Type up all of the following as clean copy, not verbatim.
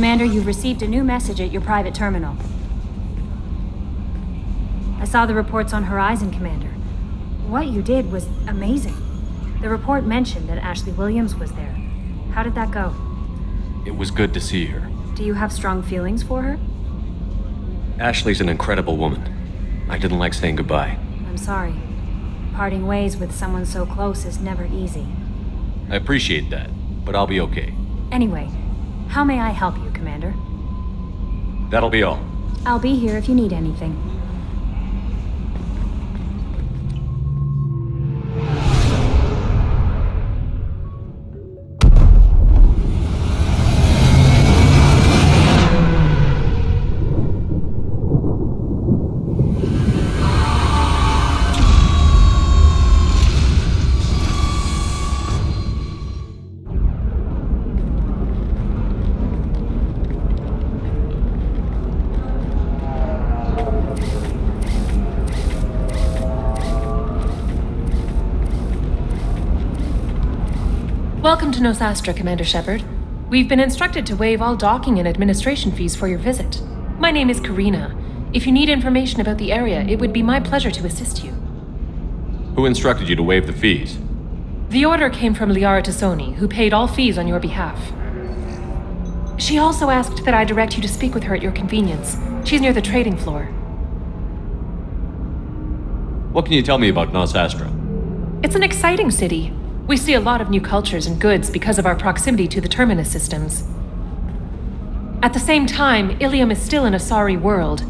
Commander, you've received a new message at your private terminal. I saw the reports on Horizon, Commander. What you did was amazing. The report mentioned that Ashley Williams was there. How did that go? It was good to see her. Do you have strong feelings for her? Ashley's an incredible woman. I didn't like saying goodbye. I'm sorry. Parting ways with someone so close is never easy. I appreciate that, but I'll be okay. Anyway, how may I help you, Commander? That'll be all. I'll be here if you need anything. Welcome to Nosastra, Commander Shepard. We've been instructed to waive all docking and administration fees for your visit. My name is Karina. If you need information about the area, it would be my pleasure to assist you. Who instructed you to waive the fees? The order came from Liara Tassoni, who paid all fees on your behalf. She also asked that I direct you to speak with her at your convenience. She's near the trading floor. What can you tell me about Nosastra? It's an exciting city. We see a lot of new cultures and goods because of our proximity to the Terminus systems. At the same time, Ilium is still an Asari world.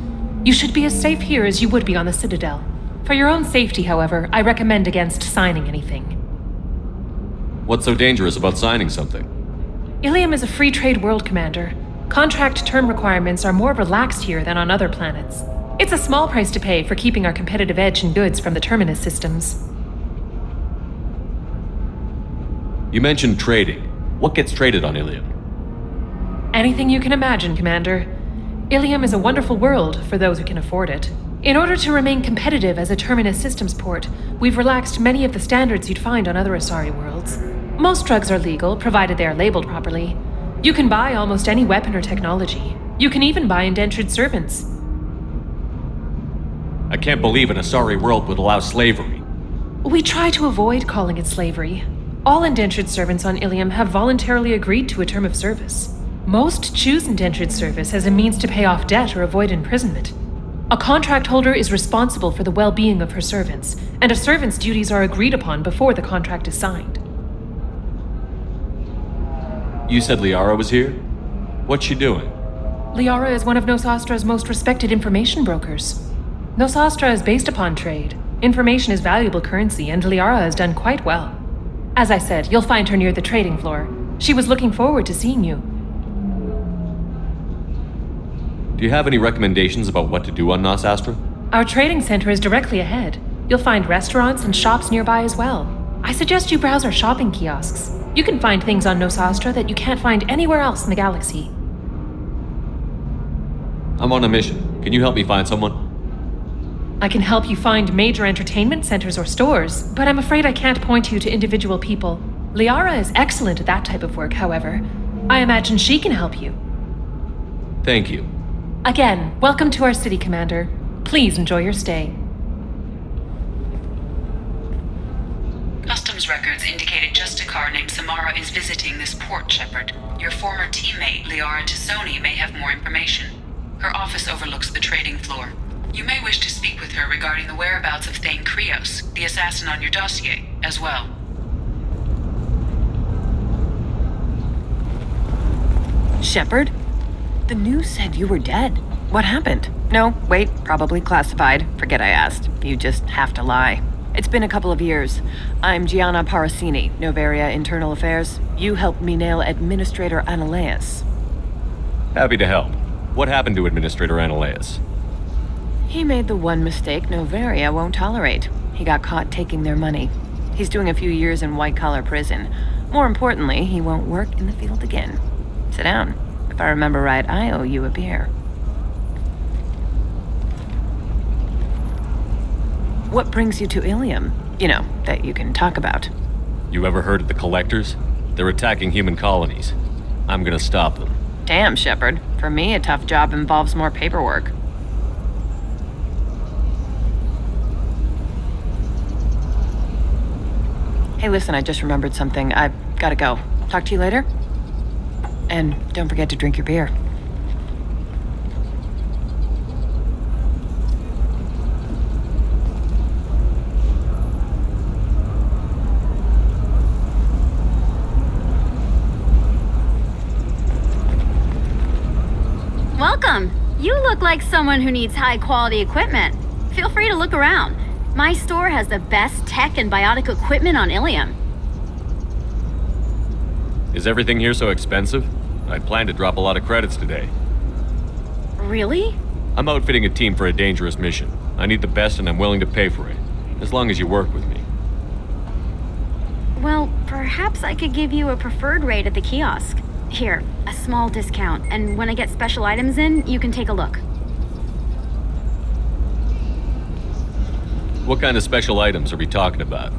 You should be as safe here as you would be on the Citadel. For your own safety, however, I recommend against signing anything. What's so dangerous about signing something? Ilium is a free trade world, Commander. Contract term requirements are more relaxed here than on other planets. It's a small price to pay for keeping our competitive edge in goods from the Terminus systems. You mentioned trading. What gets traded on Ilium? Anything you can imagine, Commander. Ilium is a wonderful world for those who can afford it. In order to remain competitive as a Terminus systems port, we've relaxed many of the standards you'd find on other Asari worlds. Most drugs are legal, provided they are labeled properly. You can buy almost any weapon or technology. You can even buy indentured servants. I can't believe an Asari world would allow slavery. We try to avoid calling it slavery. All indentured servants on Ilium have voluntarily agreed to a term of service. Most choose indentured service as a means to pay off debt or avoid imprisonment. A contract holder is responsible for the well-being of her servants, and a servant's duties are agreed upon before the contract is signed. You said Liara was here? What's she doing? Liara is one of Nosastra's most respected information brokers. Nosastra is based upon trade. Information is valuable currency, and Liara has done quite well. As I said, you'll find her near the trading floor. She was looking forward to seeing you. Do you have any recommendations about what to do on Nosastra? Our trading center is directly ahead. You'll find restaurants and shops nearby as well. I suggest you browse our shopping kiosks. You can find things on Nosastra that you can't find anywhere else in the galaxy. I'm on a mission. Can you help me find someone? I can help you find major entertainment centers or stores, but I'm afraid I can't point you to individual people. Liara is excellent at that type of work, however. I imagine she can help you. Thank you. Again, welcome to our city, Commander. Please enjoy your stay. Customs records indicated just a car named Samara is visiting this port, Shepard. Your former teammate, Liara Tassoni, may have more information. Her office overlooks the trading floor. You may wish to speak with her regarding the whereabouts of Thane Krios, the assassin on your dossier, as well. Shepard? The news said you were dead. What happened? No, wait, probably classified. Forget I asked. You just have to lie. It's been a couple of years. I'm Gianna Parasini, Novaria Internal Affairs. You helped me nail Administrator Analeas. Happy to help. What happened to Administrator Analeas? He made the one mistake Novaria won't tolerate. He got caught taking their money. He's doing a few years in white-collar prison. More importantly, he won't work in the field again. Sit down. If I remember right, I owe you a beer. What brings you to Ilium? You know, that you can talk about. You ever heard of the Collectors? They're attacking human colonies. I'm gonna stop them. Damn, Shepard. For me, a tough job involves more paperwork. Hey, listen, I just remembered something. I've gotta go. Talk to you later? And don't forget to drink your beer. Welcome. You look like someone who needs high-quality equipment. Feel free to look around. My store has the best tech and biotic equipment on Ilium. Is everything here so expensive? I plan to drop a lot of credits today. Really? I'm outfitting a team for a dangerous mission. I need the best and I'm willing to pay for it, as long as you work with me. Well, perhaps I could give you a preferred rate at the kiosk. Here, a small discount, and when I get special items in, you can take a look. What kind of special items are we talking about?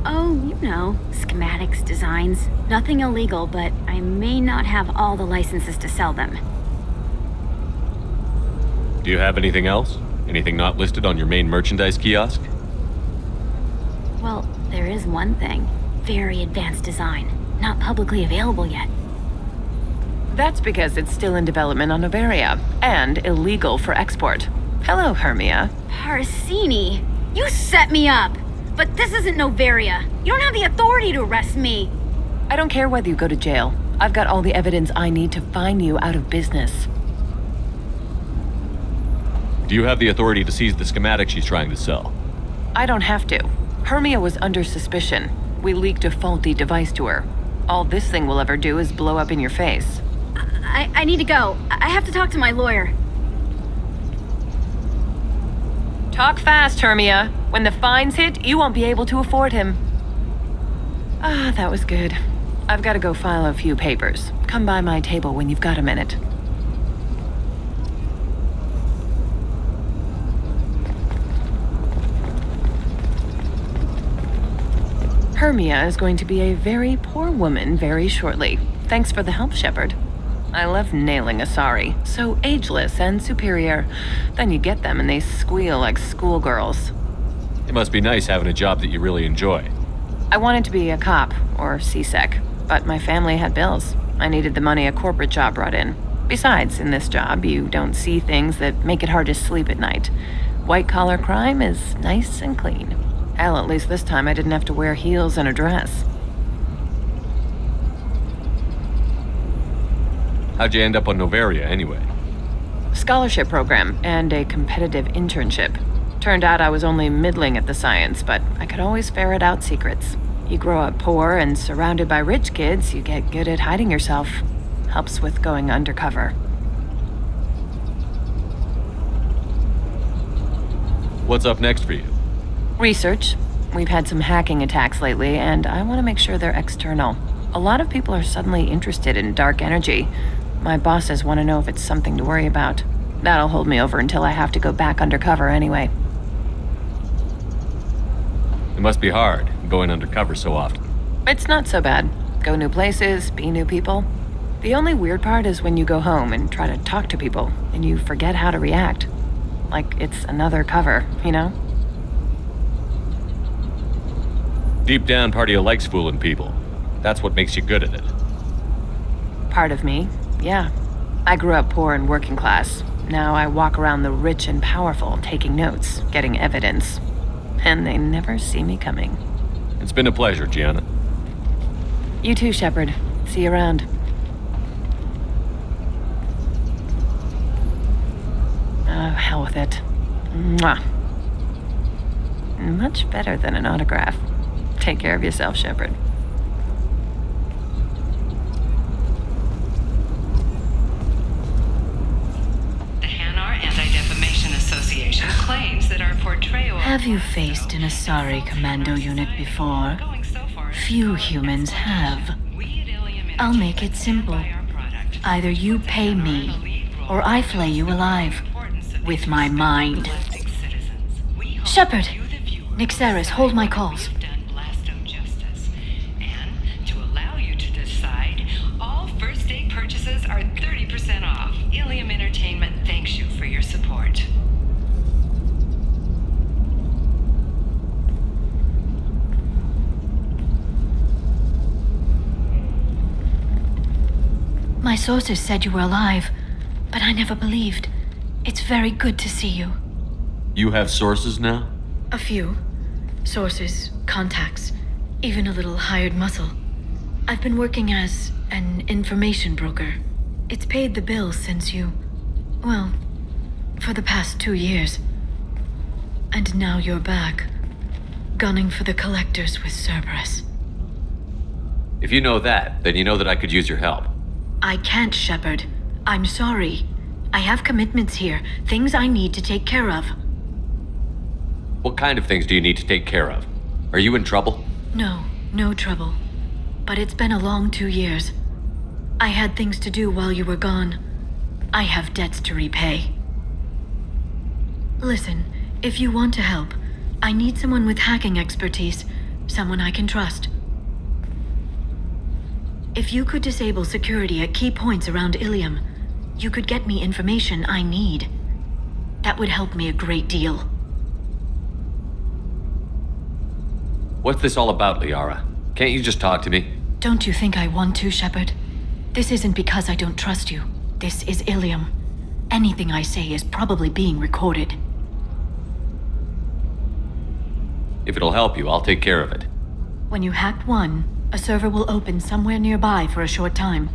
Oh, you know, schematics, designs. Nothing illegal, but I may not have all the licenses to sell them. Do you have anything else? Anything not listed on your main merchandise kiosk? Well, there is one thing. Very advanced design. Not publicly available yet. That's because it's still in development on Noveria, and illegal for export. Hello, Hermia. Parsini, you set me up! But this isn't Noveria. You don't have the authority to arrest me. I don't care whether you go to jail. I've got all the evidence I need to find you out of business. Do you have the authority to seize the schematic she's trying to sell? I don't have to. Hermia was under suspicion. We leaked a faulty device to her. All this thing will ever do is blow up in your face. I need to go. I have to talk to my lawyer. Talk fast, Hermia. When the fines hit, you won't be able to afford him. Ah, that was good. I've got to go file a few papers. Come by my table when you've got a minute. Hermia is going to be a very poor woman very shortly. Thanks for the help, Shepard. I love nailing Asari. So ageless and superior. Then you get them and they squeal like schoolgirls. It must be nice having a job that you really enjoy. I wanted to be a cop, or CSEC, but my family had bills. I needed the money a corporate job brought in. Besides, in this job, you don't see things that make it hard to sleep at night. White-collar crime is nice and clean. Hell, at least this time I didn't have to wear heels and a dress. How'd you end up on Noveria, anyway? Scholarship program and a competitive internship. Turned out I was only middling at the science, but I could always ferret out secrets. You grow up poor and surrounded by rich kids, you get good at hiding yourself. Helps with going undercover. What's up next for you? Research. We've had some hacking attacks lately, and I want to make sure they're external. A lot of people are suddenly interested in dark energy. My bosses want to know if it's something to worry about. That'll hold me over until I have to go back undercover anyway. It must be hard, going undercover so often. It's not so bad. Go new places, be new people. The only weird part is when you go home and try to talk to people, and you forget how to react. Like it's another cover, you know? Deep down, part of you likes fooling people. That's what makes you good at it. Part of me, yeah. I grew up poor and working class. Now I walk around the rich and powerful, taking notes, getting evidence. And they never see me coming. It's been a pleasure, Gianna. You too, Shepard. See you around. Oh, hell with it. Mwah. Much better than an autograph. Take care of yourself, Shepard. The Hanar Anti-Defamation Association claims that our portrayal of Have you faced an Asari commando unit before? Few humans have. I'll make it simple. Either you pay me, or I flay you alive. With my mind. Shepard! Nixeris, hold my calls. And to allow you to decide, all first aid purchases are 30% My sources said you were alive, but I never believed. It's very good to see you. You have sources now? A few. Sources, contacts, even a little hired muscle. I've been working as an information broker. It's paid the bills since well, for the past 2 years. And now you're back, gunning for the collectors with Cerberus. If you know that, then you know that I could use your help. I can't, Shepard. I'm sorry. I have commitments here, things I need to take care of. What kind of things do you need to take care of? Are you in trouble? No trouble. But it's been a long 2 years. I had things to do while you were gone. I have debts to repay. Listen, if you want to help, I need someone with hacking expertise, someone I can trust. If you could disable security at key points around Ilium, you could get me information I need. That would help me a great deal. What's this all about, Liara? Can't you just talk to me? Don't you think I want to, Shepard? This isn't because I don't trust you. This is Ilium. Anything I say is probably being recorded. If it'll help you, I'll take care of it. When you hack one, a server will open somewhere nearby for a short time.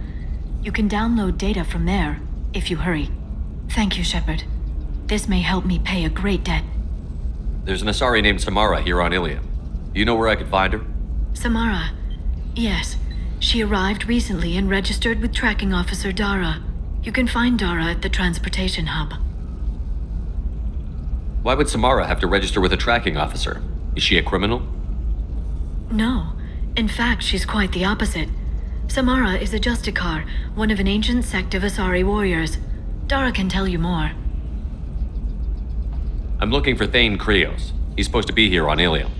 You can download data from there, if you hurry. Thank you, Shepard. This may help me pay a great debt. There's an Asari named Samara here on Ilium. Do you know where I could find her? Samara. Yes. She arrived recently and registered with Tracking Officer Dara. You can find Dara at the transportation hub. Why would Samara have to register with a tracking officer? Is she a criminal? No. In fact, she's quite the opposite. Samara is a Justicar, one of an ancient sect of Asari warriors. Dara can tell you more. I'm looking for Thane Krios. He's supposed to be here on Ilium.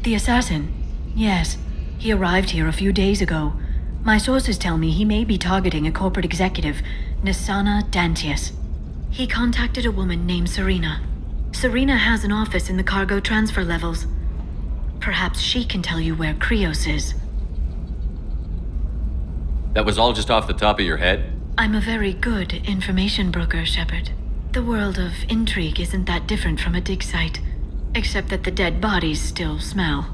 The assassin? Yes. He arrived here a few days ago. My sources tell me he may be targeting a corporate executive, Nisana Dantius. He contacted a woman named Serena. Serena has an office in the cargo transfer levels. Perhaps she can tell you where Krios is. That was all just off the top of your head? I'm a very good information broker, Shepard. The world of intrigue isn't that different from a dig site, except that the dead bodies still smell.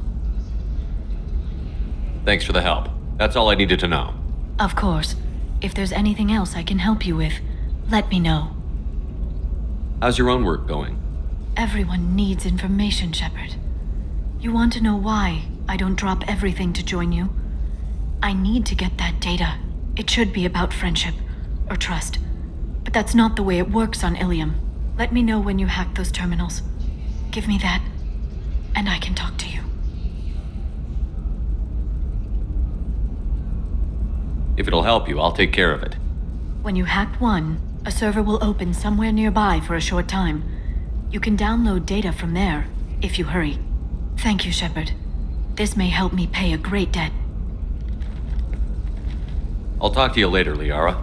Thanks for the help. That's all I needed to know. Of course. If there's anything else I can help you with, let me know. How's your own work going? Everyone needs information, Shepard. You want to know why I don't drop everything to join you? I need to get that data. It should be about friendship, or trust. But that's not the way it works on Ilium. Let me know when you hack those terminals. Give me that, and I can talk to you. If it'll help you, I'll take care of it. When you hack one, a server will open somewhere nearby for a short time. You can download data from there, if you hurry. Thank you, Shepard. This may help me pay a great debt. I'll talk to you later, Liara.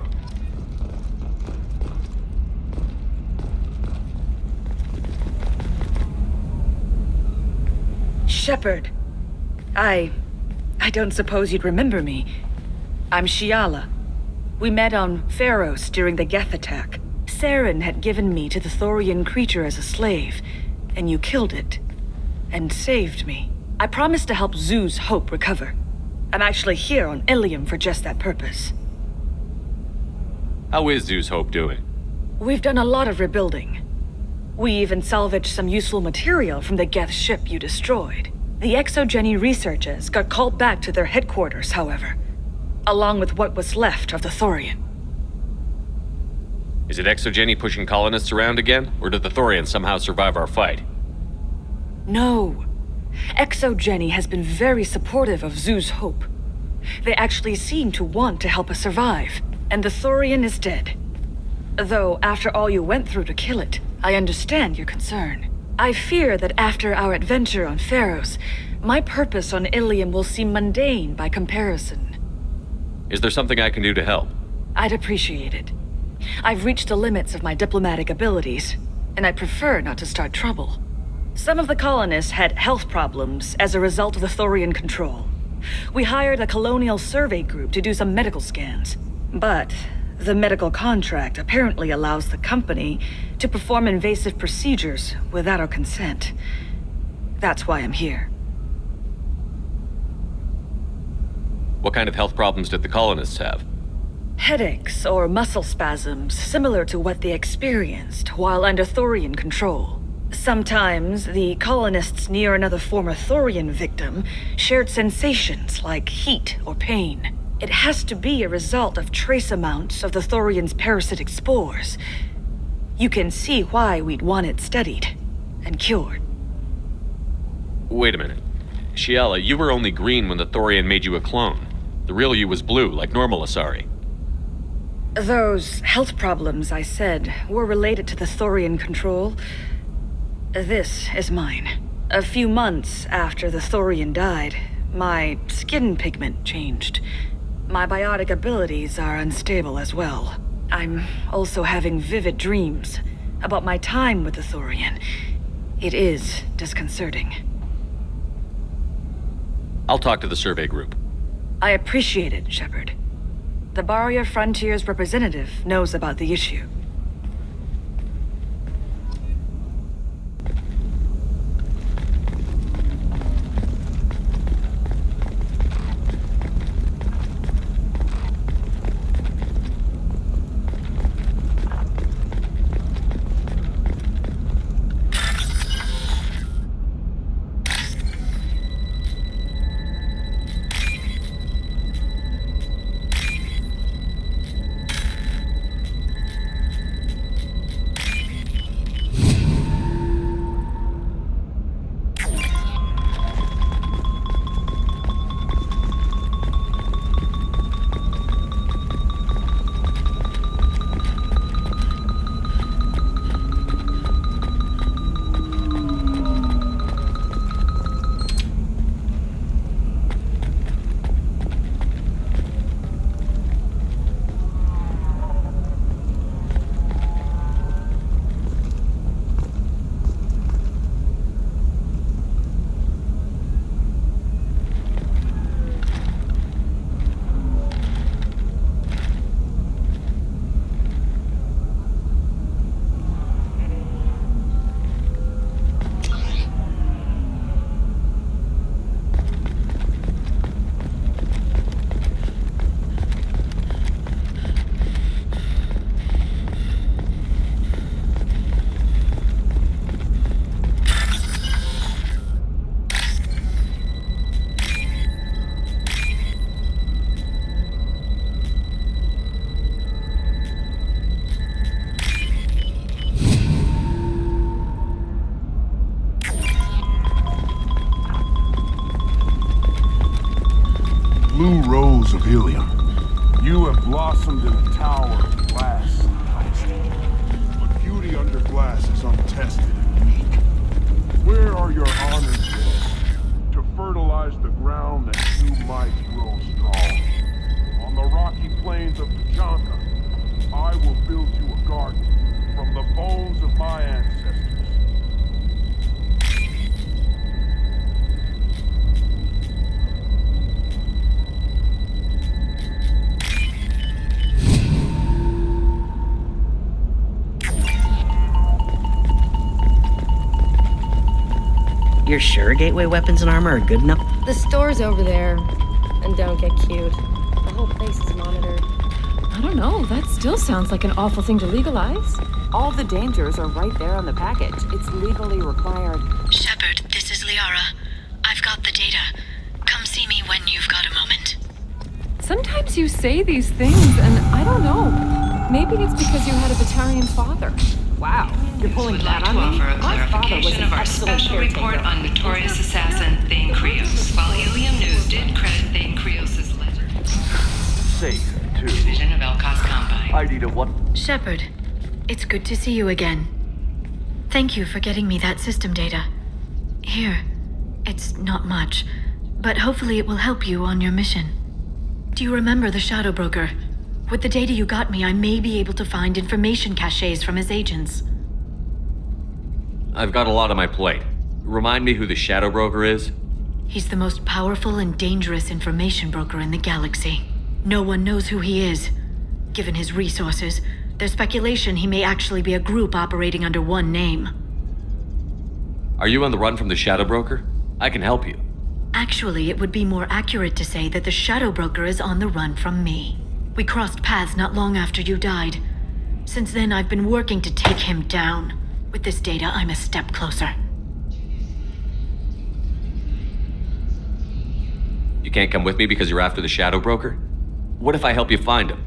Shepard. I don't suppose you'd remember me. I'm Shiala. We met on Pharos during the Geth attack. Saren had given me to the Thorian creature as a slave, and you killed it. And saved me. I promised to help Zoo's Hope recover. I'm actually here on Ilium for just that purpose. How is Zoo's Hope doing? We've done a lot of rebuilding. We even salvaged some useful material from the Geth ship you destroyed. The Exogeny researchers got called back to their headquarters, however, along with what was left of the Thorian. Is it Exogeny pushing colonists around again, or did the Thorians somehow survive our fight? No. Exogeny has been very supportive of Zoo's Hope. They actually seem to want to help us survive, and the Thorian is dead. Though, after all you went through to kill it, I understand your concern. I fear that after our adventure on Pharos, my purpose on Ilium will seem mundane by comparison. Is there something I can do to help? I'd appreciate it. I've reached the limits of my diplomatic abilities, and I prefer not to start trouble. Some of the colonists had health problems as a result of the Thorian control. We hired a colonial survey group to do some medical scans. But the medical contract apparently allows the company to perform invasive procedures without our consent. That's why I'm here. What kind of health problems did the colonists have? Headaches or muscle spasms similar to what they experienced while under Thorian control. Sometimes the colonists near another former Thorian victim shared sensations like heat or pain. It has to be a result of trace amounts of the Thorian's parasitic spores. You can see why we'd want it studied and cured. Wait a minute. Shiala, you were only green when the Thorian made you a clone. The real you was blue, like normal Asari. Those health problems I said were related to the Thorian control. This is mine. A few months after the Thorian died, my skin pigment changed. My biotic abilities are unstable as well. I'm also having vivid dreams about my time with the Thorian. It is disconcerting. I'll talk to the survey group. I appreciate it, Shepard. The Barrier Frontier's representative knows about the issue. Blue rose of Ilium, you have blossomed in a tower of glass and ice. But beauty under glass is untested and weak. Where are your honors then, to fertilize the ground that you might grow strong? On the rocky plains of Tuchanka, I will build you a garden from the bones of my ancestors. You're sure gateway weapons and armor are good enough? The store's over there. And don't get cute. The whole place is monitored. I don't know. That still sounds like an awful thing to legalize. All the dangers are right there on the package. It's legally required. Shepard, this is Liara. I've got the data. Come see me when you've got a moment. Sometimes you say these things, and I don't know. Maybe it's because you had a Batarian father. Wow, you're pulling Would that like to on me? offer a My father was clarification an of our excellent special report caretaker. on notorious assassin Thane Krios. While Ilium News did credit Thane Krios' legend, Safe, too. division of Elkos Combine. I need a what? Shepard, it's good to see you again. Thank you for getting me that system data. Here, it's not much, but hopefully it will help you on your mission. Do you remember the Shadow Broker? With the data you got me, I may be able to find information caches from his agents. I've got a lot on my plate. Remind me who the Shadow Broker is? He's the most powerful and dangerous information broker in the galaxy. No one knows who he is, Given his resources, there's speculation he may actually be a group operating under one name. Are you on the run from the Shadow Broker? I can help you. Actually, it would be more accurate to say that the Shadow Broker is on the run from me. We crossed paths not long after you died. Since then, I've been working to take him down. With this data, I'm a step closer. You can't come with me because you're after the Shadow Broker? What if I help you find him?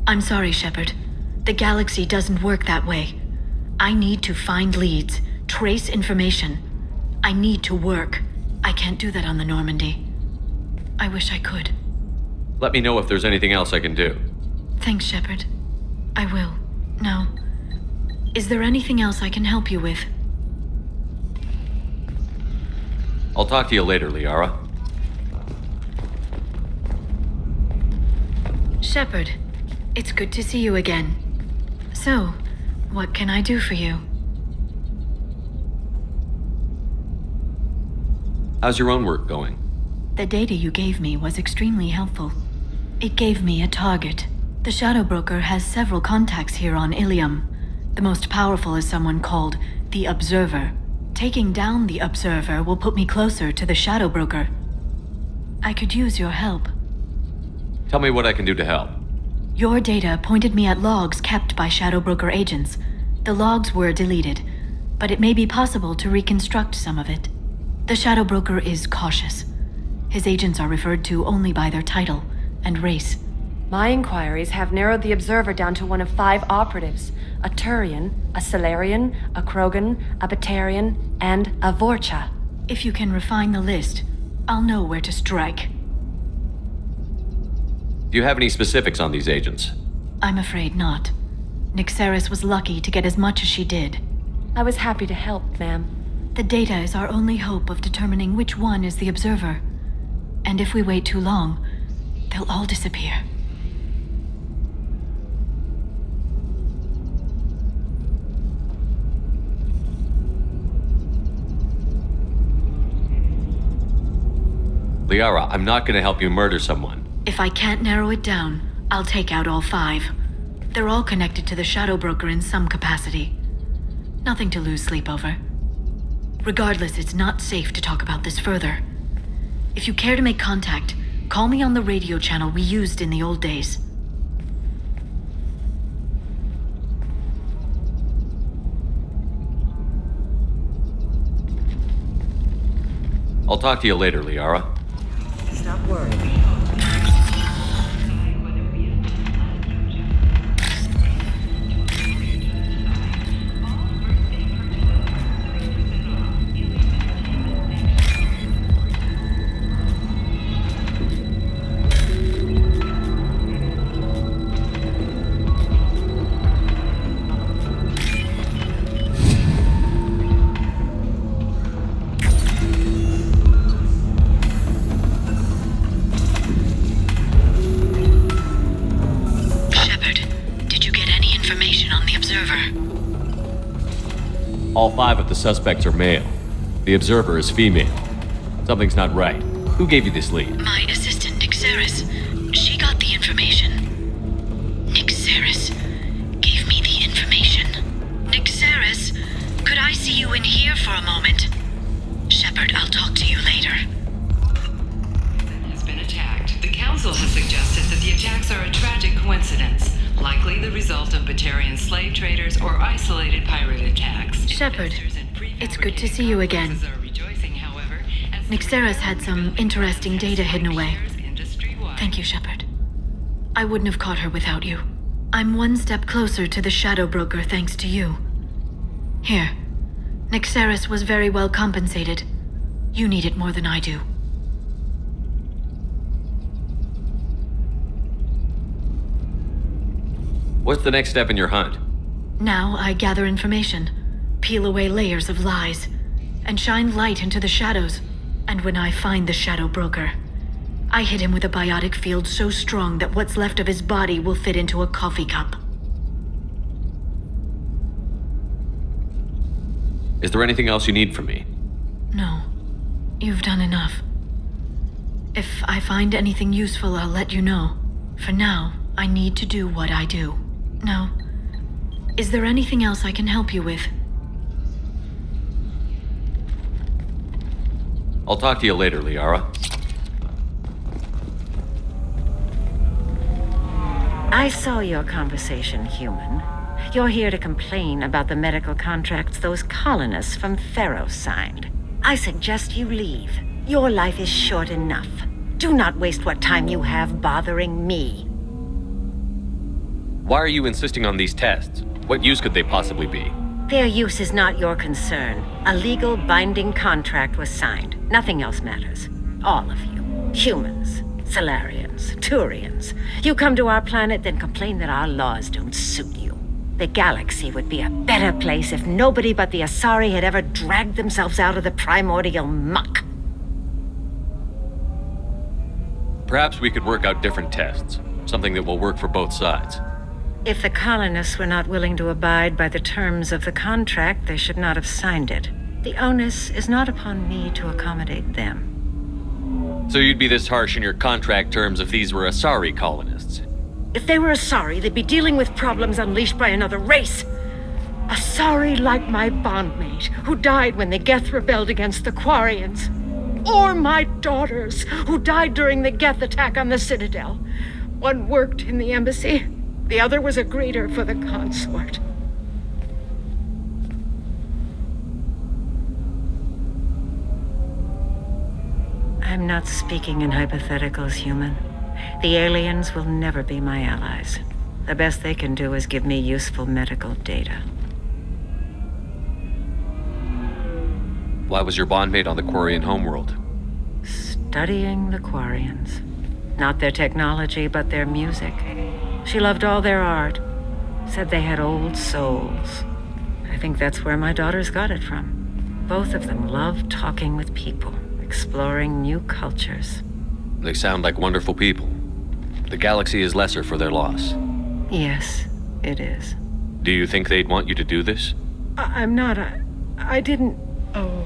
I'm sorry, Shepard. The galaxy doesn't work that way. I need to find leads, trace information. I need to work. I can't do that on the Normandy. I wish I could. Let me know if there's anything else I can do. Thanks, Shepard. I will. Now, is there anything else I can help you with? I'll talk to you later, Liara. Shepard, it's good to see you again. So, what can I do for you? How's your own work going? The data you gave me was extremely helpful. It gave me a target. The Shadow Broker has several contacts here on Ilium. The most powerful is someone called the Observer. Taking down the Observer will put me closer to the Shadow Broker. I could use your help. Tell me what I can do to help. Your data pointed me at logs kept by Shadow Broker agents. The logs were deleted, but it may be possible to reconstruct some of it. The Shadow Broker is cautious. His agents are referred to only by their title and race. My inquiries have narrowed the Observer down to one of 5 operatives: a Turian, a Solarian, a Krogan, a Batarian, and a Vorcha. If you can refine the list, I'll know where to strike. Do you have any specifics on these agents? I'm afraid not. Nyxeris was lucky to get as much as she did. I was happy to help, ma'am. The data is our only hope of determining which one is the Observer. And if we wait too long, they'll all disappear. Liara, I'm not going to help you murder someone. If I can't narrow it down, I'll take out all 5. They're all connected to the Shadow Broker in some capacity. Nothing to lose sleep over. Regardless, it's not safe to talk about this further. If you care to make contact, call me on the radio channel we used in the old days. I'll talk to you later, Liara. Stop worrying. All 5 of the suspects are male. The Observer is female. Something's not right. Who gave you this lead? My assistant, Nyxeris. She got the information. Nyxeris gave me the information. Nyxeris, could I see you in here for a moment? Shepard, I'll talk to you later. Has been attacked. The Council has suggested that the attacks are a tragic coincidence, likely the result of Batarian slave traders or isolated pirate attacks. Shepard, it's good to see you again. Nyxeris had some interesting data hidden away. Thank you, Shepard. I wouldn't have caught her without you. I'm one step closer to the Shadow Broker thanks to you. Here, Nyxeris was very well compensated. You need it more than I do. What's the next step in your hunt? Now I gather information, peel away layers of lies, and shine light into the shadows. And when I find the Shadow Broker, I hit him with a biotic field so strong that what's left of his body will fit into a coffee cup. Is there anything else you need from me? No. You've done enough. If I find anything useful, I'll let you know. For now, I need to do what I do. Now, is there anything else I can help you with? I'll talk to you later, Liara. I saw your conversation, human. You're here to complain about the medical contracts those colonists from Theros signed. I suggest you leave. Your life is short enough. Do not waste what time you have bothering me. Why are you insisting on these tests? What use could they possibly be? Their use is not your concern. A legal binding contract was signed. Nothing else matters. All of you. Humans, Solarians, Turians. You come to our planet, then complain that our laws don't suit you. The galaxy would be a better place if nobody but the Asari had ever dragged themselves out of the primordial muck. Perhaps we could work out different tests. Something that will work for both sides. If the colonists were not willing to abide by the terms of the contract, they should not have signed it. The onus is not upon me to accommodate them. So you'd be this harsh in your contract terms if these were Asari colonists? If they were Asari, they'd be dealing with problems unleashed by another race. Asari like my bondmate, who died when the Geth rebelled against the Quarians. Or my daughters, who died during the Geth attack on the Citadel. One worked in the embassy, the other was a greeter for the consort. I'm not speaking in hypotheticals, human. The aliens will never be my allies. The best they can do is give me useful medical data. Why was your bondmate on the Quarian homeworld? Studying the Quarians. Not their technology, but their music. She loved all their art. Said they had old souls. I think that's where my daughters got it from. Both of them loved talking with people, exploring new cultures. They sound like wonderful people. The galaxy is lesser for their loss. Yes, it is. Do you think they'd want you to do this? I'm not. I didn't. Oh.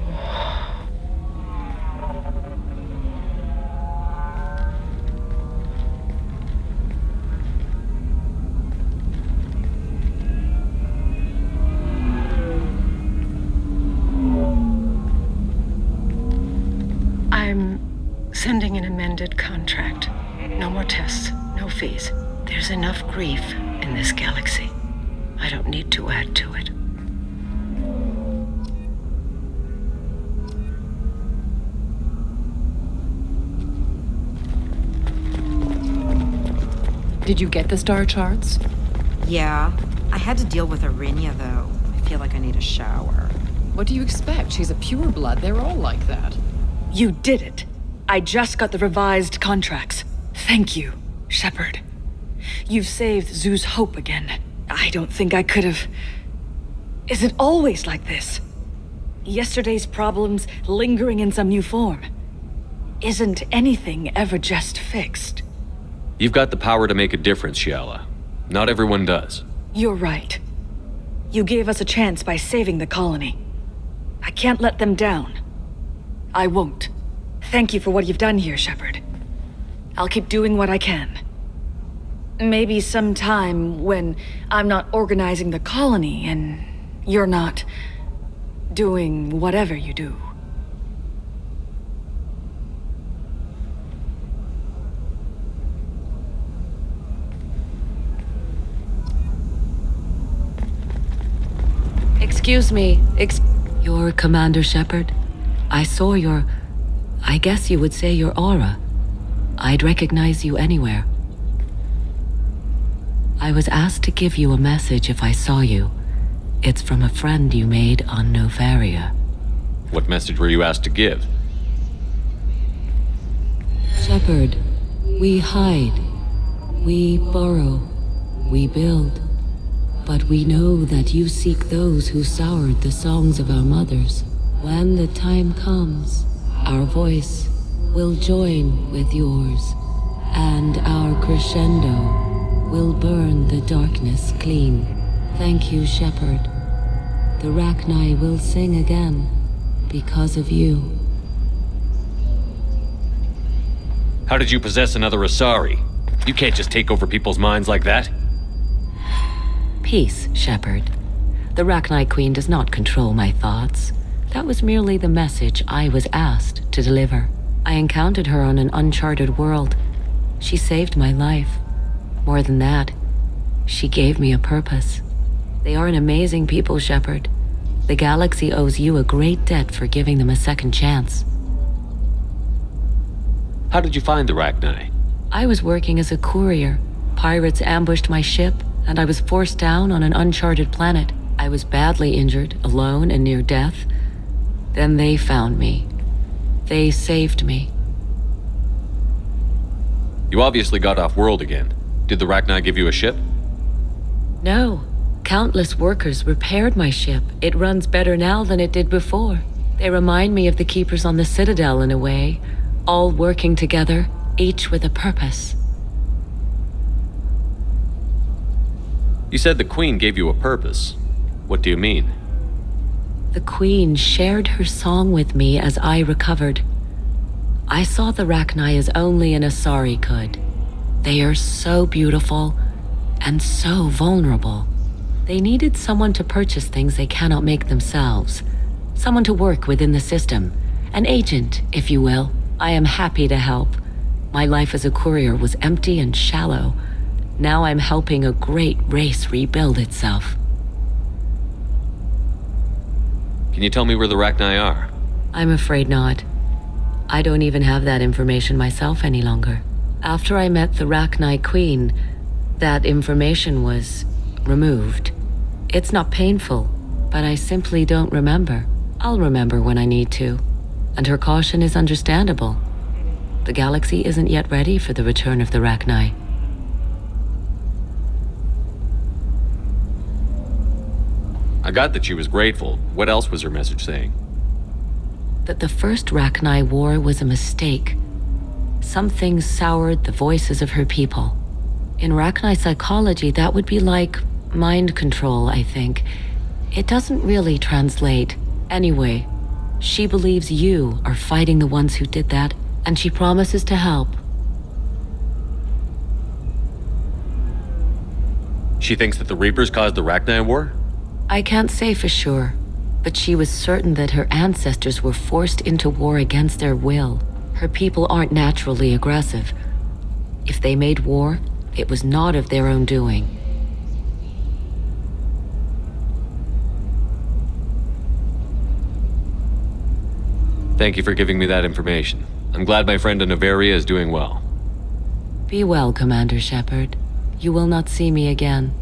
I'm sending an amended contract. No more tests, no fees. There's enough grief in this galaxy. I don't need to add to it. Did you get the star charts? Yeah. I had to deal with Arinia, though. I feel like I need a shower. What do you expect? She's a pureblood. They're all like that. You did it. I just got the revised contracts. Thank you, Shepard. You've saved Zoo's hope again. I don't think I could have... Is it always like this? Yesterday's problems lingering in some new form. Isn't anything ever just fixed? You've got the power to make a difference, Shiala. Not everyone does. You're right. You gave us a chance by saving the colony. I can't let them down. I won't. Thank you for what you've done here, Shepard. I'll keep doing what I can. Maybe sometime when I'm not organizing the colony and you're not doing whatever you do. Excuse me. You're Commander Shepard? I saw I guess you would say your aura. I'd recognize you anywhere. I was asked to give you a message if I saw you. It's from a friend you made on Novaria. What message were you asked to give? Shepard, we hide. We borrow. We build. But we know that you seek those who soured the songs of our mothers. When the time comes, our voice will join with yours, and our crescendo will burn the darkness clean. Thank you, Shepard. The Rachni will sing again because of you. How did you possess another Asari? You can't just take over people's minds like that. Peace, Shepard. The Rachni Queen does not control my thoughts. That was merely the message I was asked to deliver. I encountered her on an uncharted world. She saved my life. More than that, she gave me a purpose. They are an amazing people, Shepard. The galaxy owes you a great debt for giving them a second chance. How did you find the Rachni? I was working as a courier. Pirates ambushed my ship, and I was forced down on an uncharted planet. I was badly injured, alone and near death. Then they found me. They saved me. You obviously got off world again. Did the Rachni give you a ship? No. Countless workers repaired my ship. It runs better now than it did before. They remind me of the Keepers on the Citadel in a way, all working together, each with a purpose. You said the Queen gave you a purpose. What do you mean? The Queen shared her song with me as I recovered. I saw the Rachni as only an Asari could. They are so beautiful and so vulnerable. They needed someone to purchase things they cannot make themselves. Someone to work within the system. An agent, if you will. I am happy to help. My life as a courier was empty and shallow. Now I'm helping a great race rebuild itself. Can you tell me where the Rachni are? I'm afraid not. I don't even have that information myself any longer. After I met the Rachni Queen, that information was removed. It's not painful, but I simply don't remember. I'll remember when I need to. And her caution is understandable. The galaxy isn't yet ready for the return of the Rachni. I got that she was grateful. What else was her message saying? That the first Rachni war was a mistake. Some things soured the voices of her people. In Rachni psychology, that would be like mind control, I think. It doesn't really translate. Anyway, she believes you are fighting the ones who did that, and she promises to help. She thinks that the Reapers caused the Rachni war? I can't say for sure, but she was certain that her ancestors were forced into war against their will. Her people aren't naturally aggressive. If they made war, it was not of their own doing. Thank you for giving me that information. I'm glad my friend Noveria is doing well. Be well, Commander Shepard. You will not see me again.